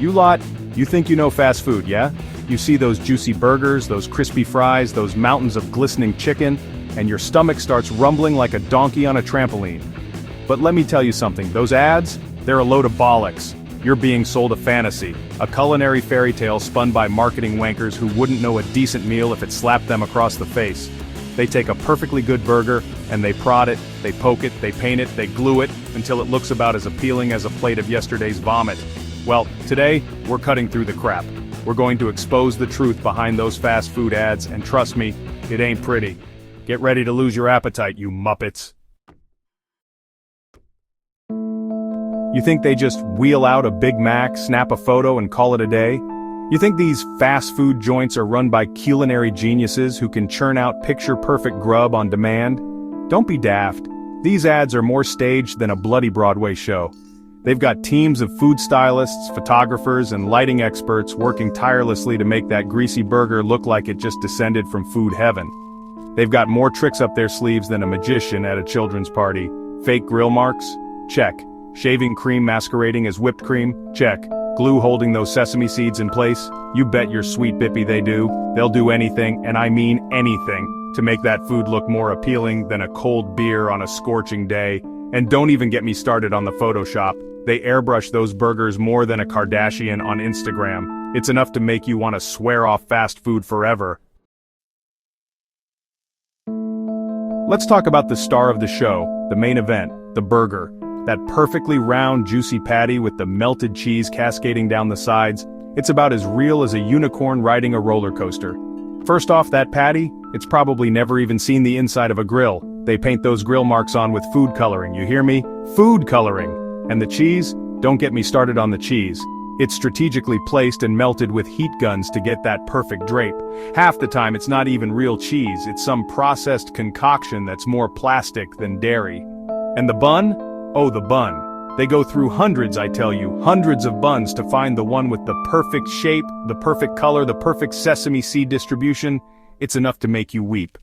You lot, you think you know fast food, yeah? You see those juicy burgers, those crispy fries, those mountains of glistening chicken, and your stomach starts rumbling like a donkey on a trampoline. But let me tell you something, those ads, they're a load of bollocks. You're being sold a fantasy, a culinary fairy tale spun by marketing wankers who wouldn't know a decent meal if it slapped them across the face. They take a perfectly good burger, and they prod it, they poke it, they paint it, they glue it, until it looks about as appealing as a plate of yesterday's vomit. Well, today, we're cutting through the crap. We're going to expose the truth behind those fast food ads, and trust me, it ain't pretty. Get ready to lose your appetite, you muppets. You think they just wheel out a Big Mac, snap a photo, and call it a day? You think these fast food joints are run by culinary geniuses who can churn out picture-perfect grub on demand? Don't be daft. These ads are more staged than a bloody Broadway show. They've got teams of food stylists, photographers, and lighting experts working tirelessly to make that greasy burger look like it just descended from food heaven. They've got more tricks up their sleeves than a magician at a children's party. Fake grill marks? Check. Shaving cream masquerading as whipped cream? Check. Glue holding those sesame seeds in place? You bet your sweet bippy they do. They'll do anything, and I mean anything, to make that food look more appealing than a cold beer on a scorching day. And don't even get me started on the Photoshop. They airbrush those burgers more than a Kardashian on Instagram. It's enough to make you want to swear off fast food forever. Let's talk about the star of the show, the main event, the burger. That perfectly round, juicy patty with the melted cheese cascading down the sides. It's about as real as a unicorn riding a roller coaster. First off, that patty, it's probably never even seen the inside of a grill. They paint those grill marks on with food coloring, you hear me? Food coloring! And the cheese? Don't get me started on the cheese. It's strategically placed and melted with heat guns to get that perfect drape. Half the time it's not even real cheese, it's some processed concoction that's more plastic than dairy. And the bun? Oh, the bun. They go through hundreds, I tell you, hundreds of buns to find the one with the perfect shape, the perfect color, the perfect sesame seed distribution. It's enough to make you weep.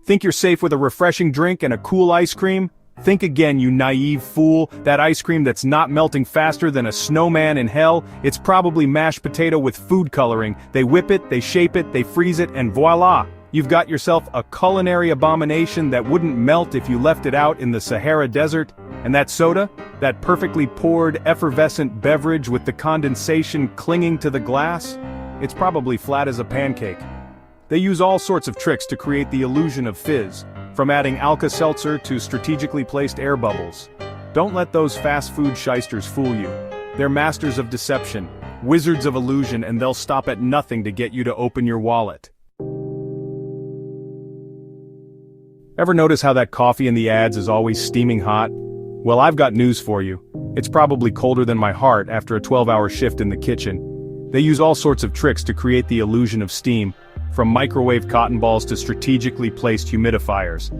Think you're safe with a refreshing drink and a cool ice cream? Think again, you naive fool. That ice cream that's not melting faster than a snowman in hell, it's probably mashed potato with food coloring. They whip it, they shape it, they freeze it, and voila! You've got yourself a culinary abomination that wouldn't melt if you left it out in the Sahara Desert. And that soda? That perfectly poured, effervescent beverage with the condensation clinging to the glass? It's probably flat as a pancake. They use all sorts of tricks to create the illusion of fizz, from adding Alka-Seltzer to strategically placed air bubbles. Don't let those fast food shysters fool you. They're masters of deception, wizards of illusion, and they'll stop at nothing to get you to open your wallet. Ever notice how that coffee in the ads is always steaming hot? Well, I've got news for you. It's probably colder than my heart after a 12-hour shift in the kitchen. They use all sorts of tricks to create the illusion of steam, from microwave cotton balls to strategically placed humidifiers.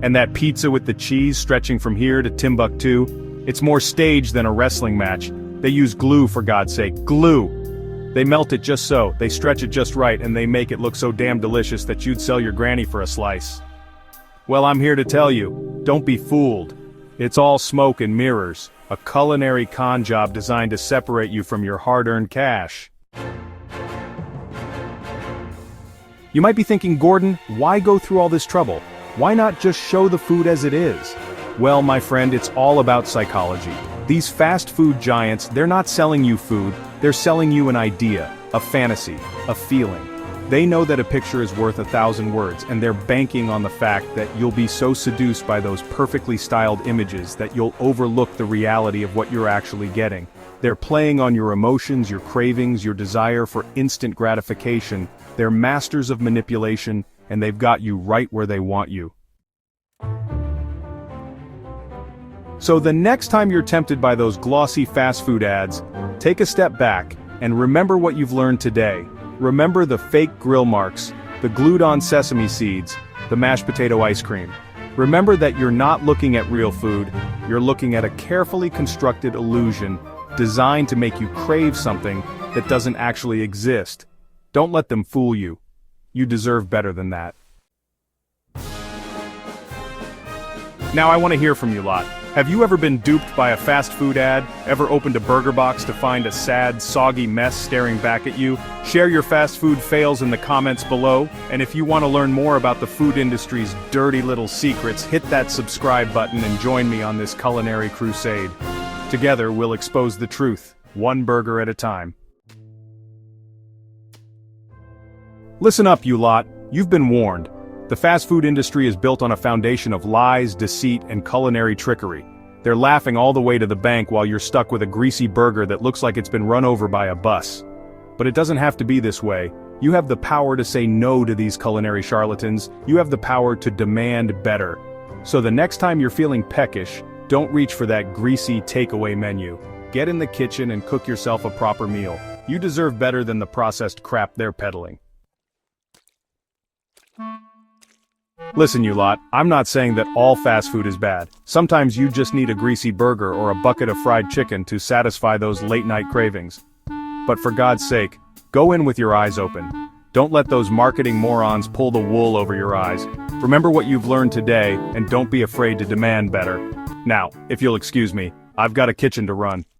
And that pizza with the cheese stretching from here to Timbuktu, it's more staged than a wrestling match. They use glue, for God's sake, glue! They melt it just so, they stretch it just right, and they make it look so damn delicious that you'd sell your granny for a slice. Well, I'm here to tell you, don't be fooled. It's all smoke and mirrors, a culinary con job designed to separate you from your hard-earned cash. You might be thinking, Gordon, why go through all this trouble? Why not just show the food as it is? Well, my friend, it's all about psychology. These fast food giants, they're not selling you food, they're selling you an idea, a fantasy, a feeling. They know that a picture is worth 1,000 words, and they're banking on the fact that you'll be so seduced by those perfectly styled images that you'll overlook the reality of what you're actually getting. They're playing on your emotions, your cravings, your desire for instant gratification. They're masters of manipulation, and they've got you right where they want you. So the next time you're tempted by those glossy fast food ads, take a step back, and remember what you've learned today. Remember the fake grill marks, the glued-on sesame seeds, the mashed potato ice cream. Remember that you're not looking at real food, you're looking at a carefully constructed illusion designed to make you crave something that doesn't actually exist. Don't let them fool you. You deserve better than that. Now I want to hear from you lot. Have you ever been duped by a fast food ad? Ever opened a burger box to find a sad, soggy mess staring back at you? Share your fast food fails in the comments below, and if you want to learn more about the food industry's dirty little secrets, hit that subscribe button and join me on this culinary crusade. Together, we'll expose the truth, one burger at a time. Listen up, you lot. You've been warned. The fast food industry is built on a foundation of lies, deceit, and culinary trickery. They're laughing all the way to the bank while you're stuck with a greasy burger that looks like it's been run over by a bus. But it doesn't have to be this way. You have the power to say no to these culinary charlatans. You have the power to demand better. So the next time you're feeling peckish, don't reach for that greasy takeaway menu. Get in the kitchen and cook yourself a proper meal. You deserve better than the processed crap they're peddling. Listen, you lot, I'm not saying that all fast food is bad. Sometimes you just need a greasy burger or a bucket of fried chicken to satisfy those late-night cravings. But for God's sake, go in with your eyes open. Don't let those marketing morons pull the wool over your eyes. Remember what you've learned today, and don't be afraid to demand better. Now, if you'll excuse me, I've got a kitchen to run.